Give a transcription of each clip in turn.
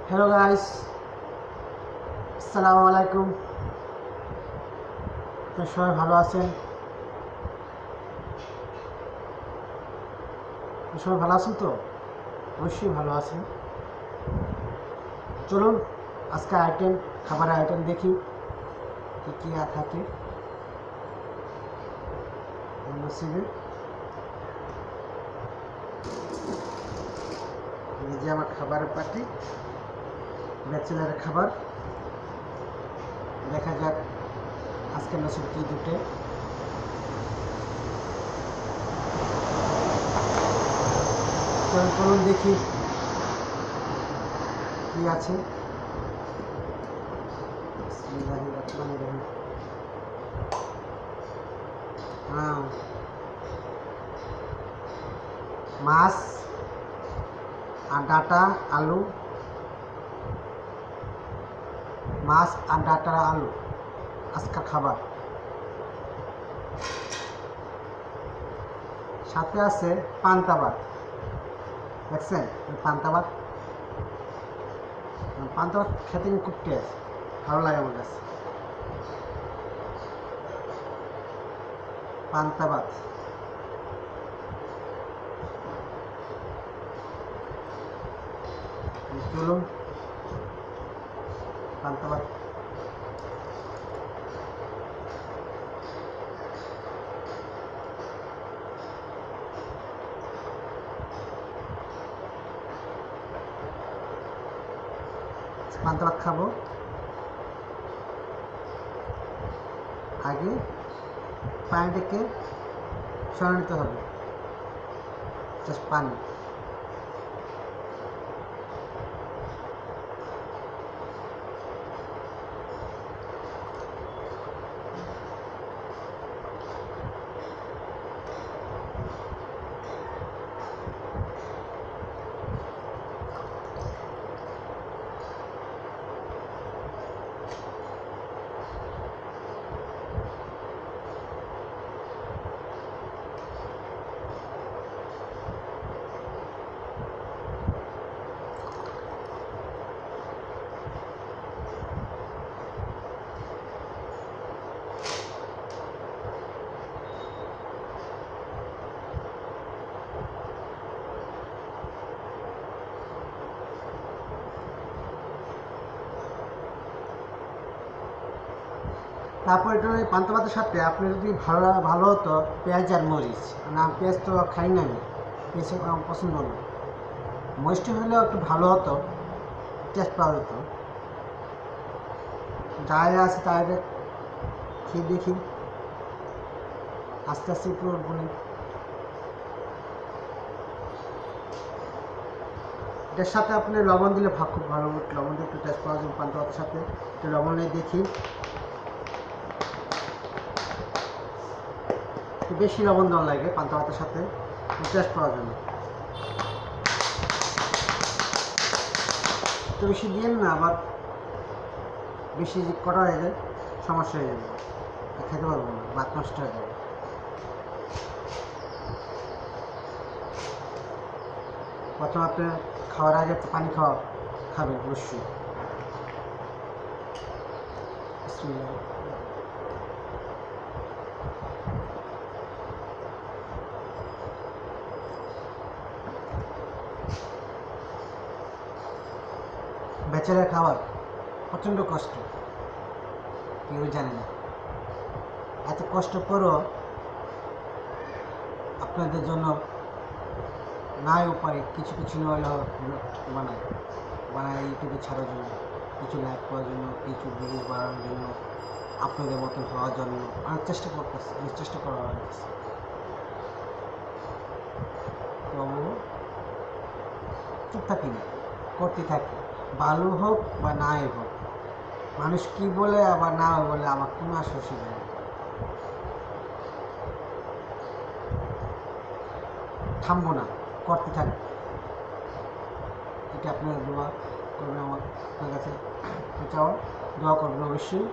Hello guys, আসসালামু আলাইকুম। সবাই ভালো আছেন? সবাই ভালো আছেন তো? অবশ্যই ভালো আছেন। চলুন আজকে খাবারের আইটেম দেখি কী কী থাকে নসিবে। এই যে আমার খাবারের পার্টি, ব্যাচেলারের খাবার। দেখা যাক আজকে নসিব কী দুটে। চলুন দেখি কি আছে। মাছ আর ডাটা আলু, মাছ আর ডাটা আলু আজকের খাবার। সাথে আছে পান্তা ভাত। দেখছেন পান্তা ভাত? পান্তা ভাত খেতে খুব টেস্ট, ভালো লাগে আমার কাছে। পান্তা ভাত চলুন পান্তা ভাত খাবো। আগে পানিটাকে সরা নিতে হবে, জাস্ট পানি। তারপর এটা ওই পান্তা ভাতের সাথে আপনি যদি ভালো হতো পেঁয়াজ আর মরিচ, না পেঁয়াজ তো খাই না আমি, পেঁয়াজ আমার পছন্দ না। মরিচটা হলেও একটু ভালো হতো, টেস্ট পাওয়া যেত। যারা আছে তাদের খেয়ে দেখি, আস্তে আস্তে একটু বলি। এটার সাথে আপনি লবণ দিলে খুব ভালো, লবণ দিয়ে একটু টেস্ট পাওয়া যাবে। পান্তা ভাতের সাথে একটু লবণ নিয়ে দেখি, একটু বেশি লবণ দেওয়া লাগে পান্তা ভাতের সাথে, টেস্ট পাওয়া যাবে। একটু বেশি দিয়ে না, আবার বেশি করা হয়ে যায় সমস্যা হয়ে যাবে, খেতে পারবো না, ভাত নষ্ট হয়ে যাবে। প্রথম আপনি খাওয়ার আগে পানি খাবেন অবশ্যই। ব্যাচেলার খাবার প্রচণ্ড কষ্ট, কেউ জানে না। এত কষ্ট করেও আপনাদের জন্য নাই উপায় কিছু কিছু নইলে বানায় ইউটিউবে ছাড়ার জন্য, কিছু লাইক করার জন্য, কিছু ভিডিও বাড়ানোর জন্য, আপনাদের মতন হওয়ার জন্য অনেক চেষ্টা করা হয়েছে। তবু চুপ থাকি না, করতে থাকি, ভালো হোক বা নাই হোক। মানুষ কি বলে আবার না বলে আমার কোনো অসুবিধা নেই, থামবো না, করতে থাকবো। এটা আপনার দোয়া করবেন আপনার কাছে চাওয়া, দোয়া করবেন অবশ্যই।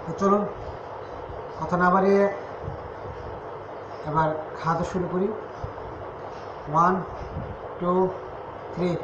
তো চলুন কথা না বাড়িয়ে এবার খাওয়া শুরু করি। 1 2 3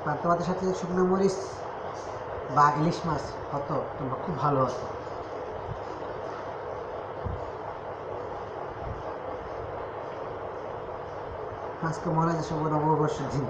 পান্তা ভাতের সাথে শুকনো মরিচ বা ইলিশ মাছ হতো তো খুব ভালো হতো। আজকে মনে হয় যে শুভ নববর্ষের দিন।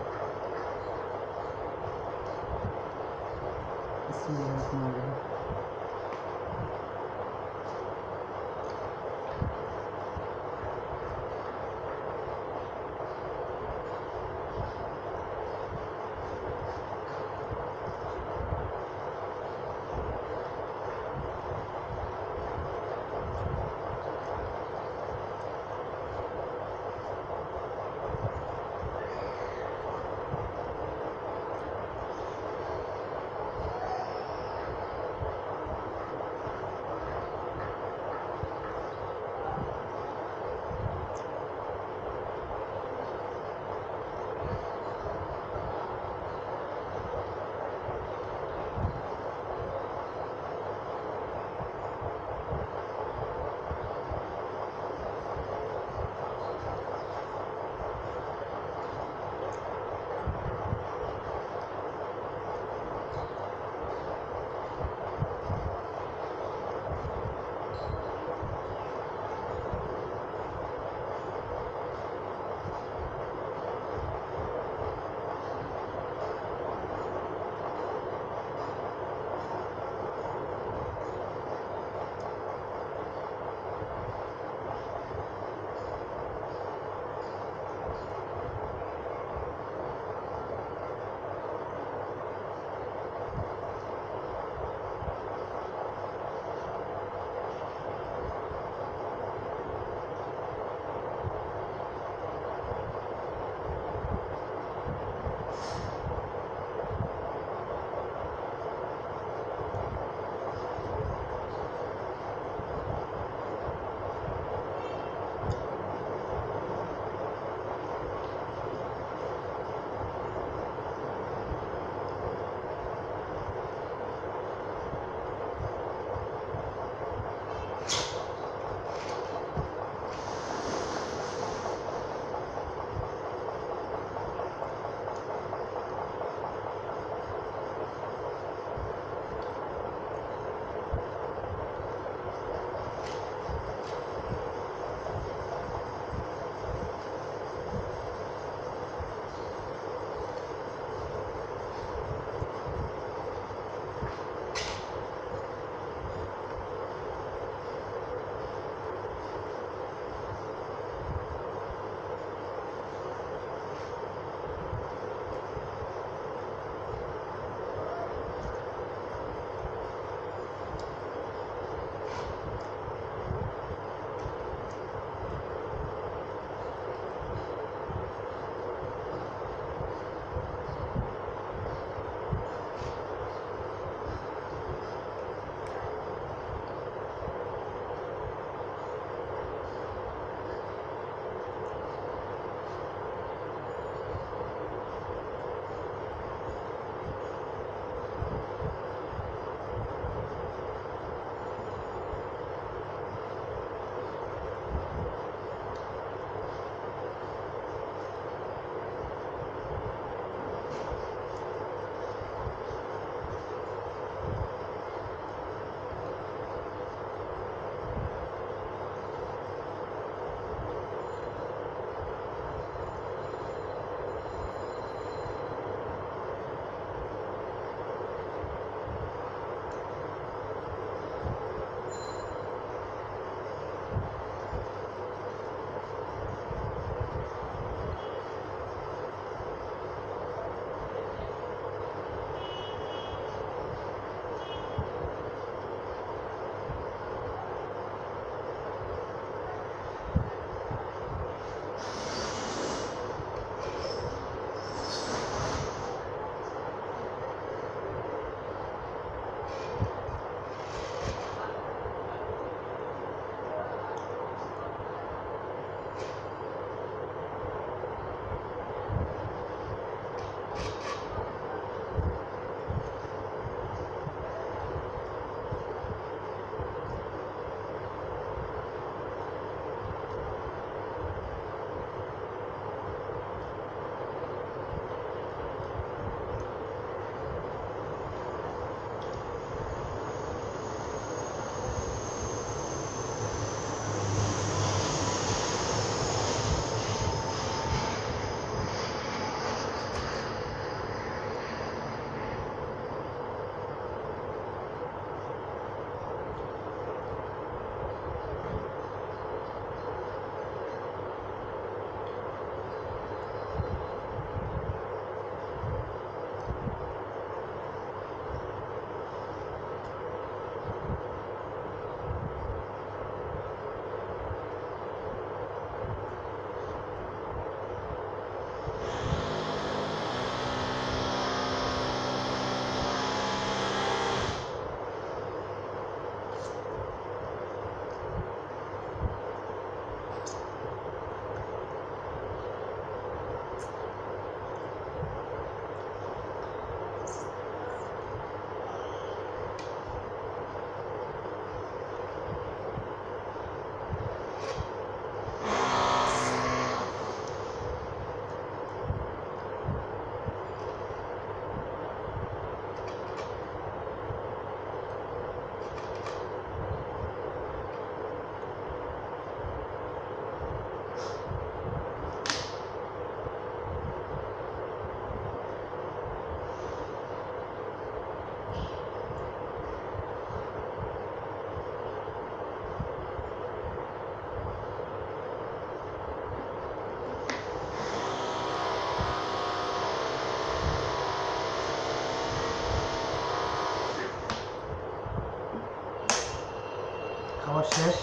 খাওয়া শেষ।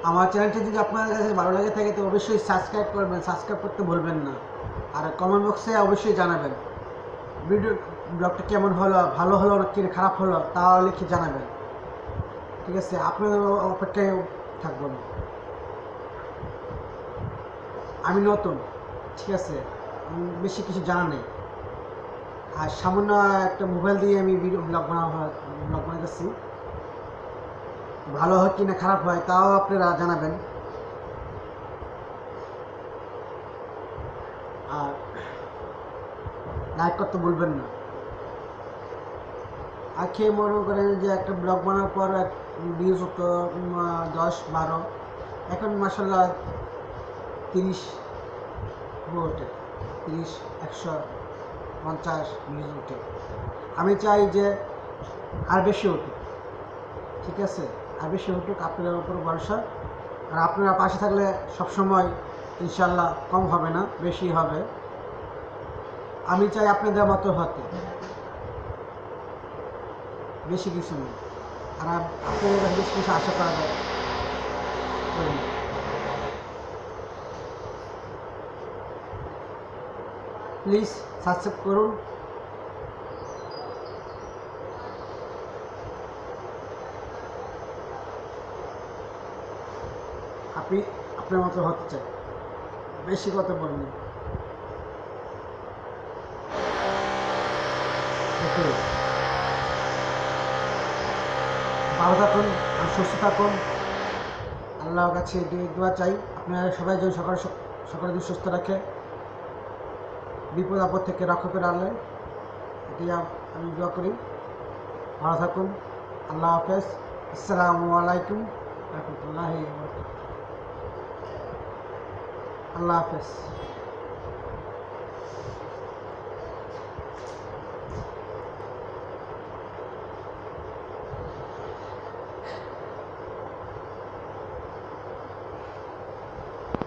আমার চ্যানেলটি যদি আপনাদের কাছে ভালো লাগে থাকে তো অবশ্যই সাবস্ক্রাইব করবেন, সাবস্ক্রাইব করতে ভুলবেন না। আর কমেন্ট বক্সে অবশ্যই জানাবেন ব্লগটা কেমন হলো, ভালো হলো নাকি খারাপ হলো, তাও লিখে জানাবেন। ঠিক আছে, আপনাদের অপেক্ষায় থাকবেন। আমি নতুন, ঠিক আছে, বেশি কিছু জানা নেই। আর সামান্য একটা মোবাইল দিয়ে আমি ব্লগ বানাতেছি। ভালো হয় কি না খারাপ হয় তাও আপনারা জানাবেন। আর লাইক করতে ভুলবেন না। আর খেয়ে মনে করেন যে একটা ব্লগ বানার পর ভিউজ হতো 10-12, এখন মাসাল্লাহ 30 ওঠে, 30-150 ভিউজ ওঠে। আমি চাই যে আর বেশি উঠুক, ঠিক আছে, আর বেশি উঠুক। আপনাদের উপর ভরসা। আর আপনারা পাশে থাকলে সবসময় ইনশাল্লাহ কম হবে না, বেশি হবে। আমি চাই আপনাদের মতো হতে, বেশি কিছু নেই। আর আপনাদের কাছে বেশি কিছু আশা করা যায়। প্লিজ সাবস্ক্রাইব করুন। আপনি আপনার মতো হতে চাই, বেশি কথা বলবেন। ভালো থাকুন আর সুস্থ থাকুন। আল্লাহর কাছে দোয়া চাই আপনারা সবাই যেন সকালে সুস্থ রাখে, বিপদ আপদ থেকে রক্ষা করে আনলে, এটি আমি দোয়া করি। ভালো থাকুন। আল্লাহ হাফেজ। আসসালামু আলাইকুম রহমতুল্লাহি ওয়া বারাকাতুহু। আল্লাহ হাফেজ।